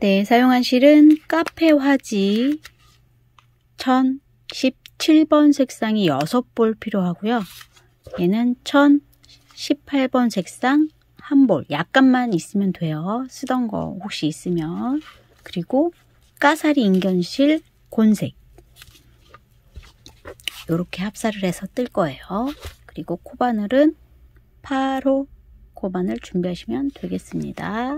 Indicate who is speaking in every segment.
Speaker 1: 네, 사용한 실은 카페 화지 1017번 색상이 6볼 필요하고요. 얘는 1018번 색상 1볼, 약간만 있으면 돼요. 쓰던 거 혹시 있으면. 그리고 까사리 인견실 곤색, 이렇게 합사를 해서 뜰 거예요. 그리고 코바늘은 8호 코바늘 준비하시면 되겠습니다.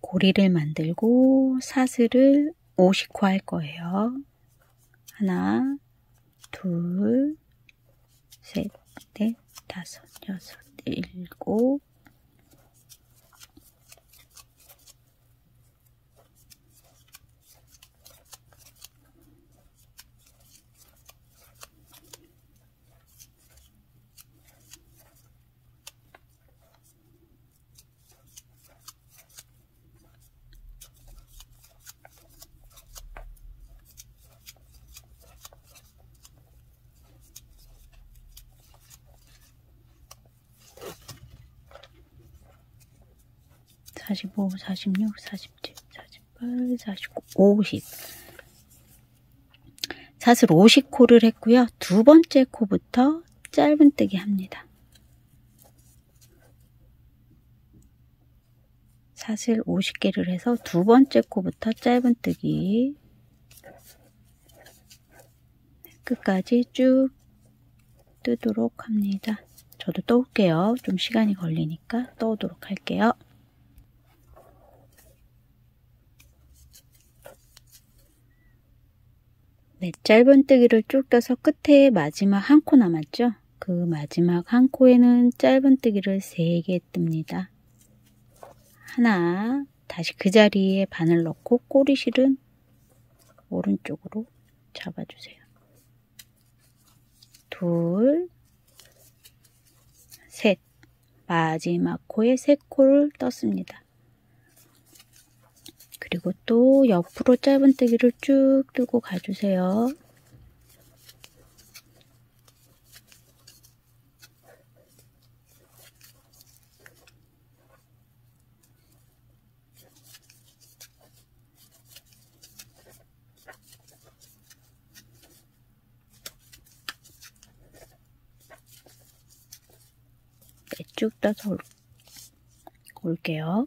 Speaker 1: 고리를 만들고 사슬을 50호 할 거예요. 하나, 둘, 셋, 넷, 다섯, 여섯, 일곱, (45, 46, 47, 48, 49, 50) 사슬 50코를 했고요. 두 번째 코부터 짧은뜨기 합니다. 사슬 50개를 해서 두 번째 코부터 짧은뜨기, 끝까지 쭉 뜨도록 합니다. 저도 떠올게요. 좀 시간이 걸리니까 떠오도록 할게요. 네, 짧은뜨기를 쭉 떠서 끝에 마지막 한 코 남았죠? 그 마지막 한 코에는 짧은뜨기를 3개 뜹니다. 하나, 다시 그 자리에 바늘 넣고 꼬리실은 오른쪽으로 잡아주세요. 둘, 셋, 마지막 코에 3코를 떴습니다. 그리고 또 옆으로 짧은뜨기를 쭉 뜨고 가주세요. 네, 쭉 떠서 올게요.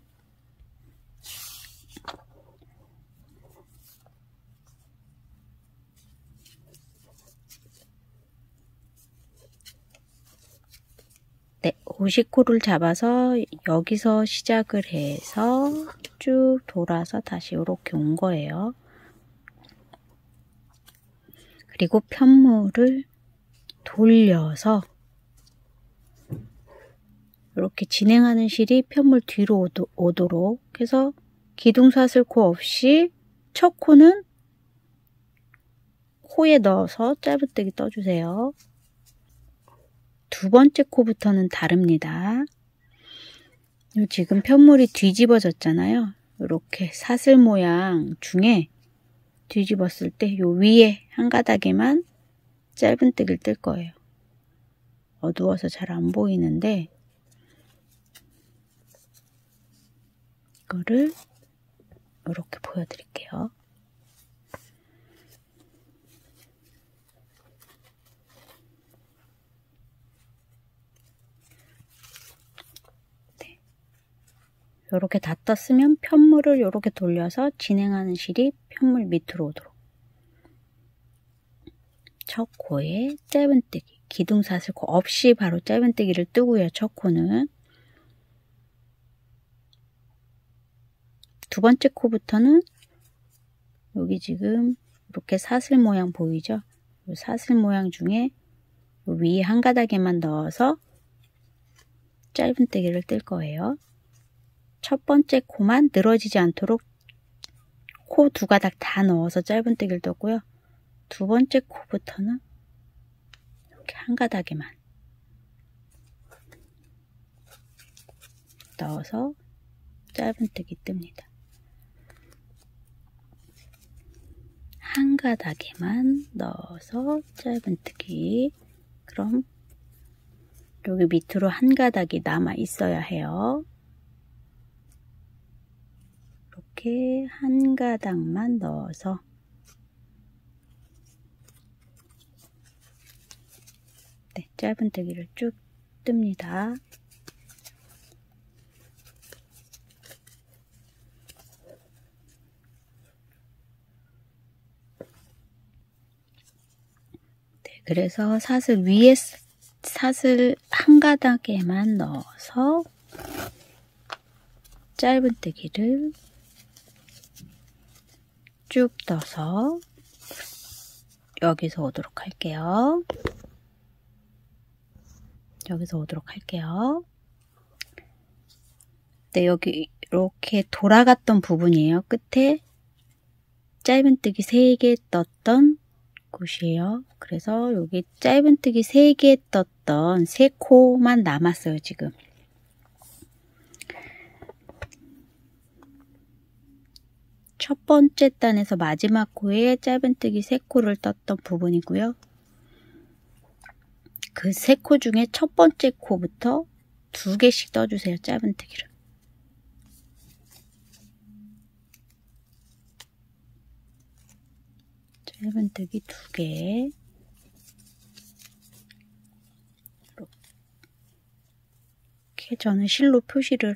Speaker 1: 네, 50코를 잡아서 여기서 시작을 해서 쭉 돌아서 다시 이렇게 온 거예요. 그리고 편물을 돌려서 이렇게 진행하는 실이 편물 뒤로 오도록 해서 기둥사슬코 없이 첫 코는 코에 넣어서 짧은뜨기 떠주세요. 두 번째 코부터는 다릅니다. 지금 편물이 뒤집어졌잖아요. 이렇게 사슬 모양 중에 뒤집었을 때 요 위에 한 가닥에만 짧은뜨기를 뜰 거예요. 어두워서 잘 안 보이는데 이거를 이렇게 보여드릴게요. 이렇게 다 떴으면 편물을 이렇게 돌려서 진행하는 실이 편물 밑으로 오도록. 첫 코에 짧은뜨기, 기둥사슬코 없이 바로 짧은뜨기를 뜨고요. 첫 코는. 두 번째 코부터는 여기 지금 이렇게 사슬 모양 보이죠? 이 사슬 모양 중에 위에 한 가닥에만 넣어서 짧은뜨기를 뜰 거예요. 첫 번째 코만 늘어지지 않도록 코 두 가닥 다 넣어서 짧은뜨기를 떴고요. 두 번째 코부터는 이렇게 한 가닥에만 넣어서 짧은뜨기 뜹니다. 한 가닥에만 넣어서 짧은뜨기. 그럼 여기 밑으로 한 가닥이 남아 있어야 해요. 이렇게 한 가닥만 넣어서 네, 짧은뜨기를 쭉 뜹니다. 네, 그래서 사슬 위에 사슬 한 가닥에만 넣어서 짧은뜨기를 쭉 떠서 여기서 오도록 할게요. 여기서 오도록 할게요. 네, 여기 이렇게 돌아갔던 부분이에요. 끝에 짧은뜨기 3개 떴던 곳이에요. 그래서 여기 짧은뜨기 3개 떴던 3코만 남았어요, 지금. 첫 번째 단에서 마지막 코에 짧은뜨기 3코를 떴던 부분이고요. 그 3코 중에 첫 번째 코부터 2개씩 떠주세요, 짧은뜨기를. 짧은뜨기 2개. 이렇게 저는 실로 표시를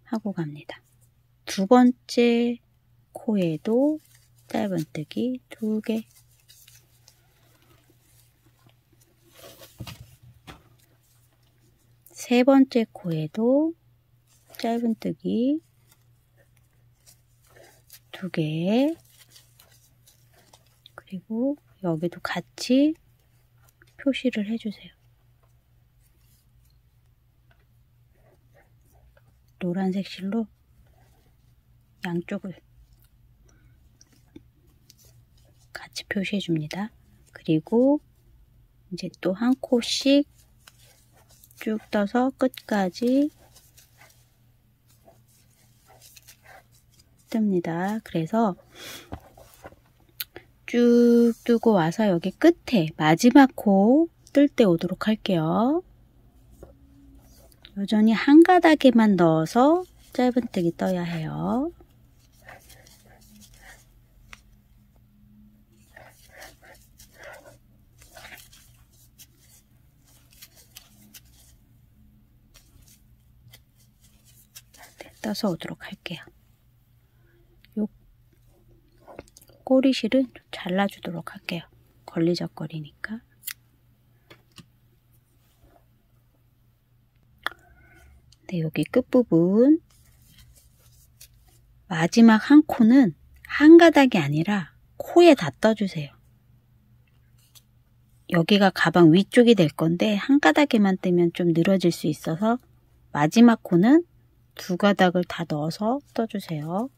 Speaker 1: 하고 갑니다. 두 번째 코에도 짧은뜨기 2개. 세 번째 코에도 짧은뜨기 2개. 그리고 여기도 같이 표시를 해주세요. 노란색 실로 양쪽을 같이 표시해 줍니다. 그리고 이제 또 한 코씩 쭉 떠서 끝까지 뜹니다. 그래서 쭉 뜨고 와서 여기 끝에 마지막 코 뜰 때 오도록 할게요. 여전히 한 가닥에만 넣어서 짧은뜨기 떠야 해요. 네, 떠서 오도록 할게요. 요 꼬리실은 좀 잘라주도록 할게요. 걸리적거리니까. 네, 여기 끝부분 마지막 한 코는 한 가닥이 아니라 코에 다 떠주세요. 여기가 가방 위쪽이 될 건데 한 가닥에만 뜨면 좀 늘어질 수 있어서 마지막 코는 2가닥을 다 넣어서 떠주세요.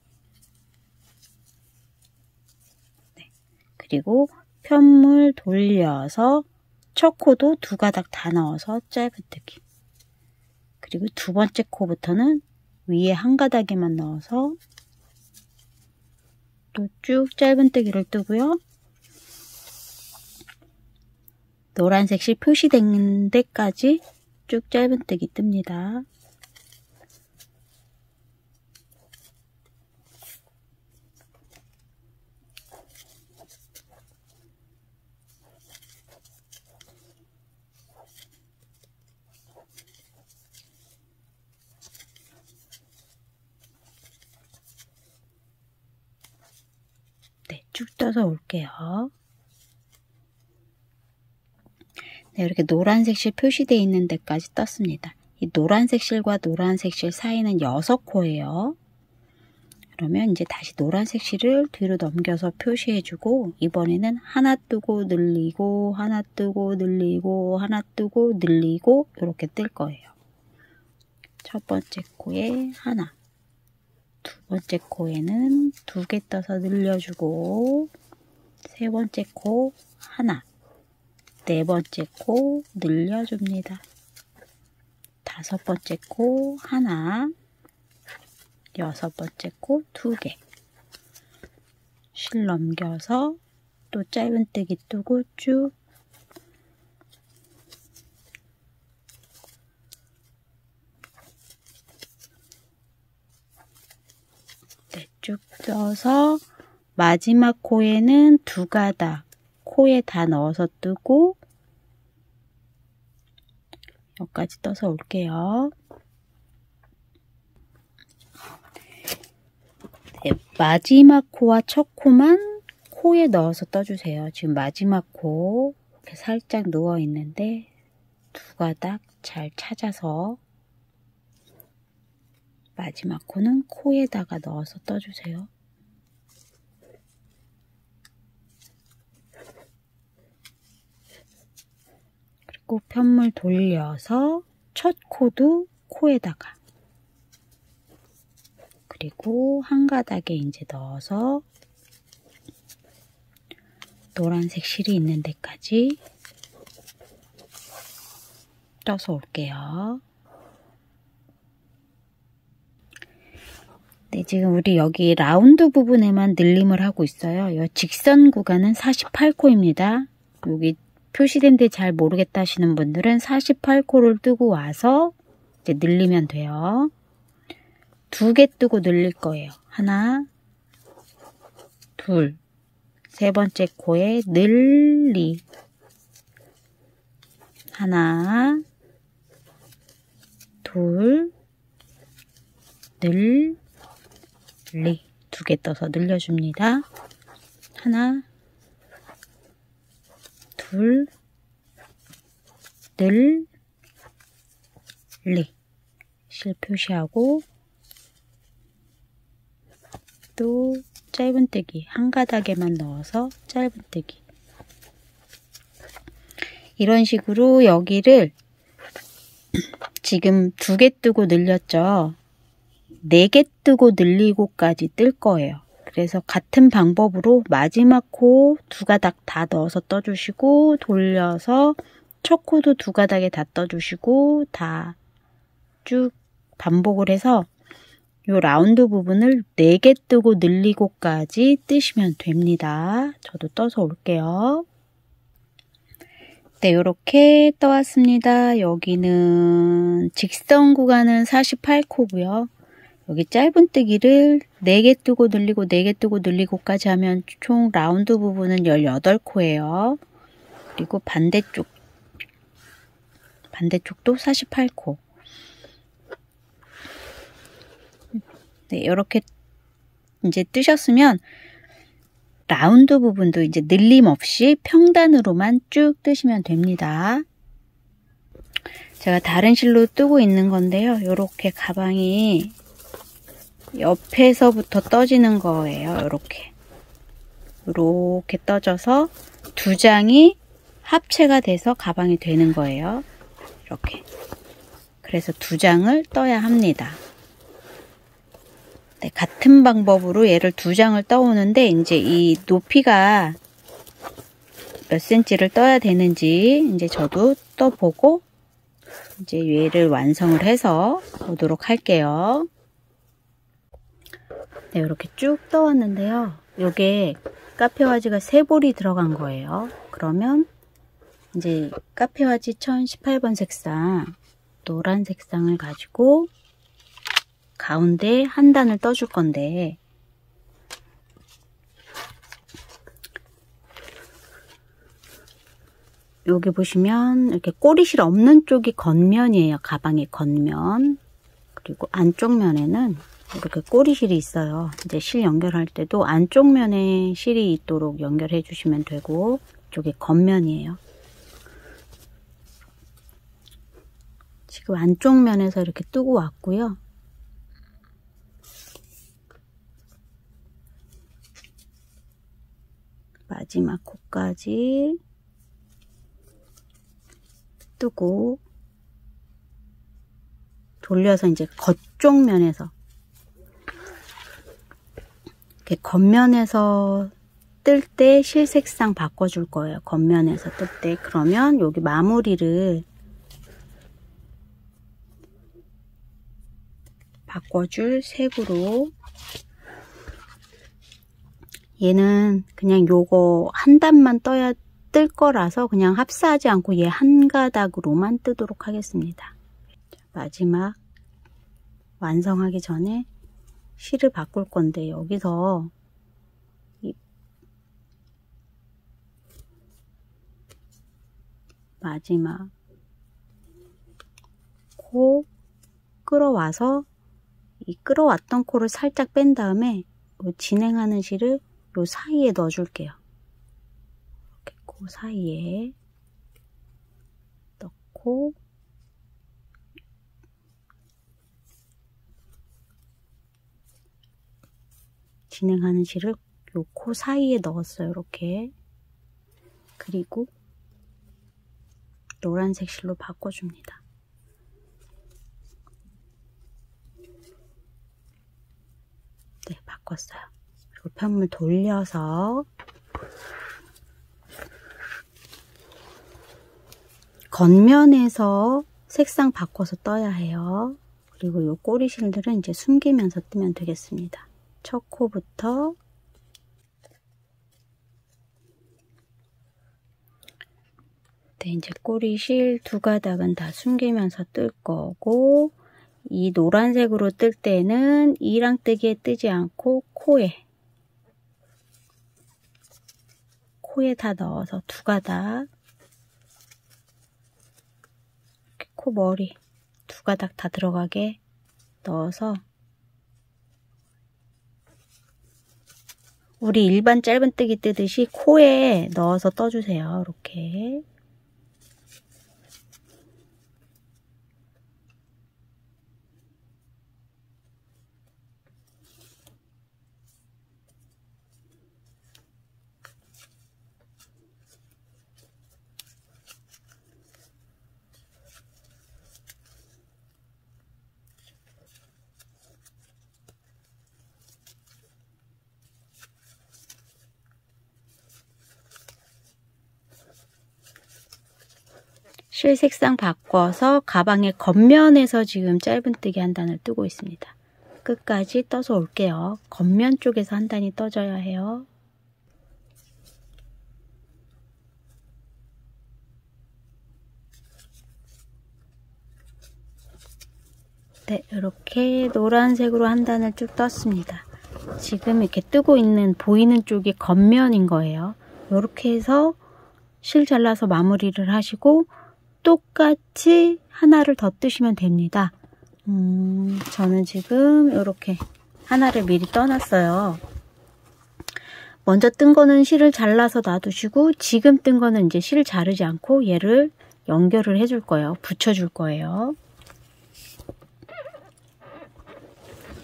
Speaker 1: 네. 그리고 편물 돌려서 첫 코도 2가닥 다 넣어서 짧은뜨기. 그리고 두 번째 코부터는 위에 한 가닥에만 넣어서 또 쭉 짧은뜨기를 뜨고요. 노란색 실 표시된 데까지 쭉 짧은뜨기 뜹니다. 네, 쭉 떠서 올게요. 네, 이렇게 노란색 실 표시되어 있는 데까지 떴습니다. 이 노란색 실과 노란색 실 사이는 6코예요. 그러면 이제 다시 노란색 실을 뒤로 넘겨서 표시해주고 이번에는 하나 뜨고 늘리고 하나 뜨고 늘리고 하나 뜨고 늘리고 이렇게 뜰 거예요. 첫 번째 코에 하나, 두 번째 코에는 2개 떠서 늘려주고 세 번째 코 하나, 네 번째 코 늘려줍니다. 다섯 번째 코 하나, 여섯 번째 코 2개. 실 넘겨서 또 짧은뜨기 뜨고 쭉 쭉 떠서 마지막 코에는 2가닥 코에 다 넣어서 뜨고 여기까지 떠서 올게요. 네, 마지막 코와 첫 코만 코에 넣어서 떠주세요. 지금 마지막 코 이렇게 살짝 누워 있는데 2가닥 잘 찾아서 마지막 코는 코에다가 넣어서 떠주세요. 그리고 편물 돌려서 첫 코도 코에다가, 그리고 한 가닥에 이제 넣어서 노란색 실이 있는 데까지 떠서 올게요. 네, 지금 우리 여기 라운드 부분에만 늘림을 하고 있어요. 이 직선 구간은 48코입니다. 여기 표시된데 잘 모르겠다 하시는 분들은 48코를 뜨고 와서 이제 늘리면 돼요. 2개 뜨고 늘릴 거예요. 하나, 둘, 세 번째 코에 늘리, 하나, 둘, 늘리, 2개 떠서 늘려줍니다. 하나, 둘, 늘리, 실 표시하고 또 짧은뜨기 한 가닥에만 넣어서 짧은뜨기. 이런 식으로 여기를 지금 2개 뜨고 늘렸죠. 4개 뜨고 늘리고까지 뜰 거예요. 그래서 같은 방법으로 마지막 코 2가닥 다 넣어서 떠주시고, 돌려서 첫 코도 2가닥에 다 떠주시고, 다 쭉 반복을 해서 이 라운드 부분을 4개 뜨고 늘리고까지 뜨시면 됩니다. 저도 떠서 올게요. 네, 이렇게 떠왔습니다. 여기는 직선 구간은 48코고요. 여기 짧은뜨기를 4개 뜨고 늘리고 4개 뜨고 늘리고까지 하면 총 라운드 부분은 18코예요. 그리고 반대쪽도 48코. 네, 이렇게 이제 뜨셨으면 라운드 부분도 이제 늘림 없이 평단으로만 쭉 뜨시면 됩니다. 제가 다른 실로 뜨고 있는 건데요. 이렇게 가방이 옆에서부터 떠지는 거예요. 이렇게 떠져서 2장이 합체가 돼서 가방이 되는 거예요. 이렇게. 그래서 2장을 떠야 합니다. 네, 같은 방법으로 얘를 2장을 떠오는데 이제 이 높이가 몇 cm를 떠야 되는지 이제 저도 떠보고 이제 얘를 완성을 해서 보도록 할게요. 네, 이렇게 쭉 떠왔는데요. 요게 카페와지가 3볼이 들어간 거예요. 그러면 이제 카페와지 1018번 색상 노란 색상을 가지고 가운데 한 단을 떠줄 건데, 여기 보시면 이렇게 꼬리실 없는 쪽이 겉면이에요. 가방의 겉면. 그리고 안쪽 면에는 이렇게 꼬리실이 있어요. 이제 실 연결할 때도 안쪽 면에 실이 있도록 연결해 주시면 되고, 이쪽이 겉면이에요. 지금 안쪽 면에서 이렇게 뜨고 왔고요. 마지막 코까지 뜨고 돌려서 이제 겉쪽 면에서 이렇게 겉면에서 뜰 때 실색상 바꿔줄 거예요. 겉면에서 뜰 때. 그러면 여기 마무리를 바꿔줄 색으로, 얘는 그냥 요거 한 단만 떠야 뜰 거라서 그냥 합사하지 않고 얘 한 가닥으로만 뜨도록 하겠습니다. 마지막 완성하기 전에 실을 바꿀 건데 여기서 이 마지막 코 끌어와서 이 끌어왔던 코를 살짝 뺀 다음에 진행하는 실을 요 사이에 넣어 줄게요. 이렇게 코 사이에 넣고 진행하는 실을 요 코 사이에 넣었어요. 이렇게. 그리고 노란색 실로 바꿔줍니다. 네, 바꿨어요. 그리고 편물 돌려서 겉면에서 색상 바꿔서 떠야 해요. 그리고 요 꼬리실들은 이제 숨기면서 뜨면 되겠습니다. 첫 코부터 네, 이제 꼬리실 두 가닥은 다 숨기면서 뜰 거고, 이 노란색으로 뜰 때는 이랑뜨기에 뜨지 않고 코에 다 넣어서 두 가닥, 이렇게 코 머리 두 가닥 다 들어가게 넣어서 우리 일반 짧은뜨기 뜨듯이 코에 넣어서 떠주세요. 이렇게. 실 색상 바꿔서 가방의 겉면에서 지금 짧은뜨기 한 단을 뜨고 있습니다. 끝까지 떠서 올게요. 겉면 쪽에서 한 단이 떠져야 해요. 네, 이렇게 노란색으로 한 단을 쭉 떴습니다. 지금 이렇게 뜨고 있는 보이는 쪽이 겉면인 거예요. 이렇게 해서 실 잘라서 마무리를 하시고 똑같이 하나를 더 뜨시면 됩니다. 저는 지금 이렇게 하나를 미리 떠놨어요. 먼저 뜬 거는 실을 잘라서 놔두시고 지금 뜬 거는 이제 실을 자르지 않고 얘를 연결을 해줄 거예요. 붙여줄 거예요.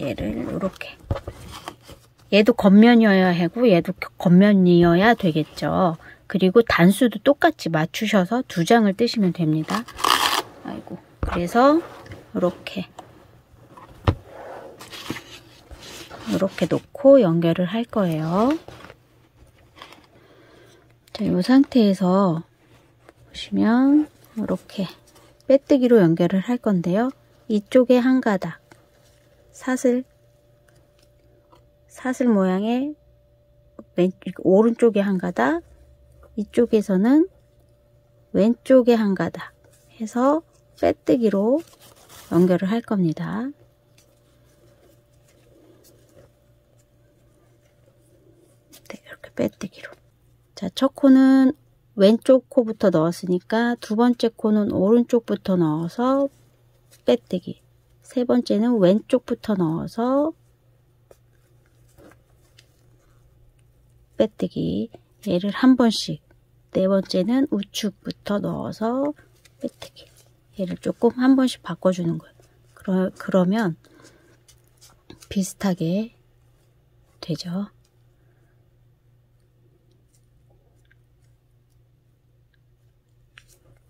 Speaker 1: 얘를 이렇게. 얘도 겉면이어야 하고 얘도 겉면이어야 되겠죠. 그리고 단수도 똑같이 맞추셔서 두 장을 뜨시면 됩니다. 아이고. 그래서 이렇게 놓고 연결을 할 거예요. 자, 이 상태에서 보시면 이렇게 빼뜨기로 연결을 할 건데요. 이쪽에 한 가닥 사슬 모양의 오른쪽에 한 가닥, 이쪽에서는 왼쪽에 한 가닥 해서 빼뜨기로 연결을 할 겁니다. 네, 이렇게 빼뜨기로. 자, 첫 코는 왼쪽 코부터 넣었으니까 두 번째 코는 오른쪽부터 넣어서 빼뜨기. 세 번째는 왼쪽부터 넣어서 빼뜨기. 얘를 한 번씩. 네 번째는 우측부터 넣어서 빼뜨기. 얘를 조금 한 번씩 바꿔주는 거예요. 그러면 비슷하게 되죠.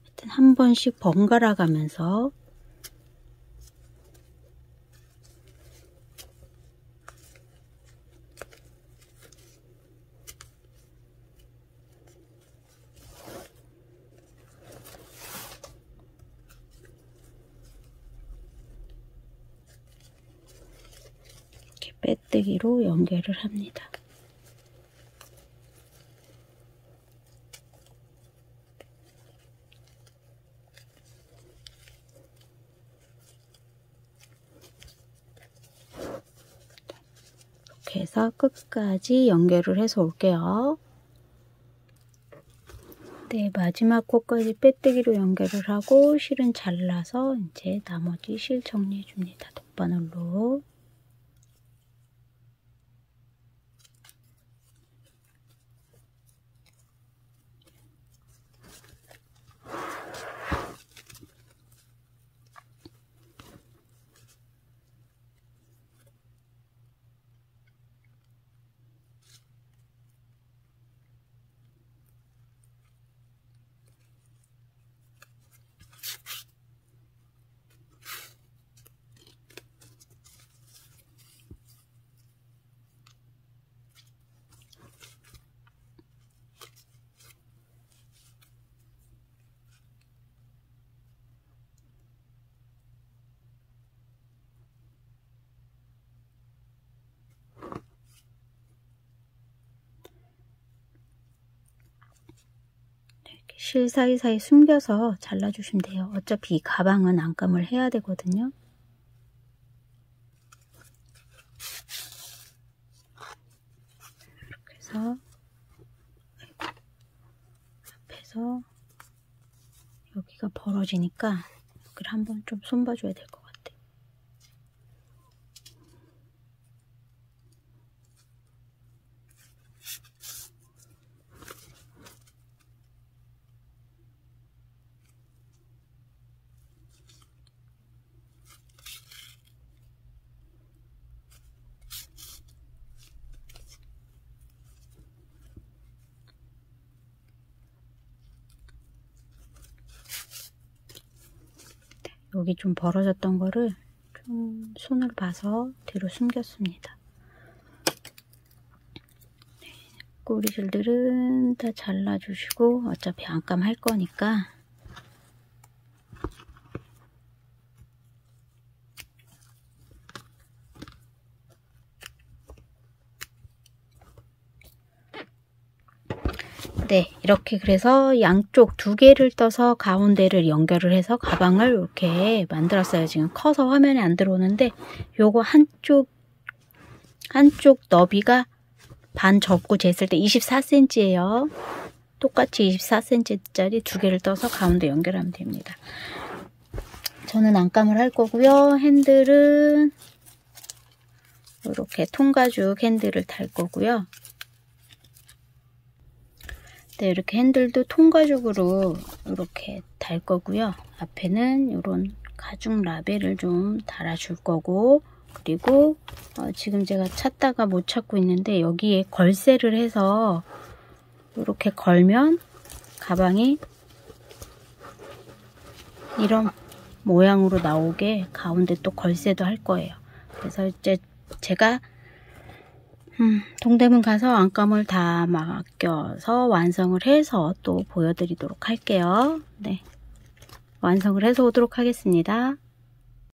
Speaker 1: 하여튼 한 번씩 번갈아 가면서 빼뜨기로 연결을 합니다. 이렇게 해서 끝까지 연결을 해서 올게요. 네, 마지막 코까지 빼뜨기로 연결을 하고 실은 잘라서 이제 나머지 실 정리해 줍니다. 돗바늘로. 실 사이사이 숨겨서 잘라주시면 돼요. 어차피 이 가방은 안감을 해야 되거든요. 이렇게 해서 앞에서 여기가 벌어지니까 여기를 한번 좀 손봐줘야 될 것 같아요. 여기 좀 벌어졌던 거를 좀 손을 봐서 뒤로 숨겼습니다. 꼬리줄들은 다 잘라주시고 어차피 안감 할 거니까 네, 이렇게 그래서 양쪽 두 개를 떠서 가운데를 연결을 해서 가방을 이렇게 만들었어요. 지금 커서 화면에 안 들어오는데 요거 한쪽 너비가 반 접고 쟀을 때 24cm예요. 똑같이 24cm짜리 두 개를 떠서 가운데 연결하면 됩니다. 저는 안감을 할 거고요. 핸들은 이렇게 통가죽 핸들을 달 거고요. 네, 이렇게 핸들도 통가죽으로 이렇게 달 거고요. 앞에는 이런 가죽 라벨을 좀 달아줄 거고, 그리고 지금 제가 찾다가 못 찾고 있는데 여기에 걸쇠를 해서 이렇게 걸면 가방이 이런 모양으로 나오게 가운데 또 걸쇠도 할 거예요. 그래서 이제 제가 동대문 가서 안감을 다 맡겨서 완성을 해서 또 보여드리도록 할게요. 네, 완성을 해서 오도록 하겠습니다.